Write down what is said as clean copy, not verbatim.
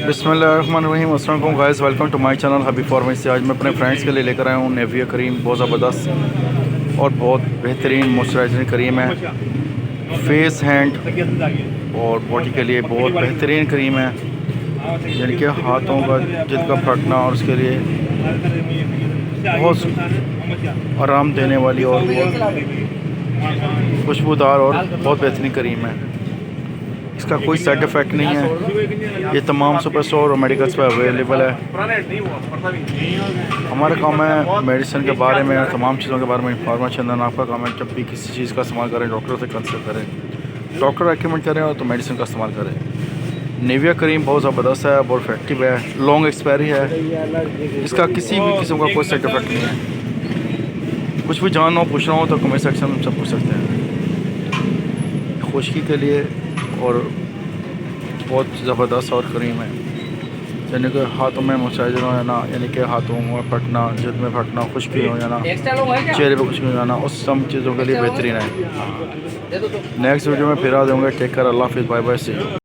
बिस्मिल्लाहिर्रहमानिर्रहीम, अस्सलाम वालेकुम guys, welcome to my channel हबी फार्मेसी। आज मैं अपने फ्रेंड्स के लिए लेकर आया हूँ नेविया क्रीम। बहुत ज़बरदस्त और बहुत बेहतरीन मॉइस्चराइजिंग क्रीम है। फेस, हैंड और बॉडी के लिए बहुत बेहतरीन क्रीम है, यानी कि हाथों का जिल्द का फटना और उसके लिए बहुत आराम देने वाली और खुशबूदार और बहुत बेहतरीन क्रीम है। इसका कोई साइड इफ़ेक्ट नहीं है। ये तमाम सुपर स्टोर और मेडिकल्स पर अवेलेबल है। हमारा काम है मेडिसिन के बारे में, तमाम चीज़ों के बारे में इंफॉर्मेशन देना। आपका काम है जब भी किसी चीज़ का इस्तेमाल करें डॉक्टर से कंसल्ट करें, डॉक्टर रेकमेंड करें और तो मेडिसिन का इस्तेमाल करें। नेविया क्रीम बहुत ज़बरदस्त है, बहुत इफेक्टिव है, लॉन्ग एक्सपायरी है। इसका किसी भी किस्म का कोई साइड इफ़ेक्ट नहीं है। कुछ भी जानना हो, पूछना हो तो कमेंट सेक्शन में सब पूछ सकते हैं। खुश्की के लिए और बहुत ज़बरदस्त और क्रीम है, यानी कि हाथों में मॉइस्चराइजर हो जाना, यानी कि हाथों में फटना, जिल्द में फटना, खुश्की हो जाना, चेहरे पे खुश्की हो जाना, उस सब चीज़ों के लिए बेहतरीन है। नेक्स्ट वीडियो में फिर आ दूँगा। टेक केयर, अल्लाह हाफिज़, बाय बाय, सी यू।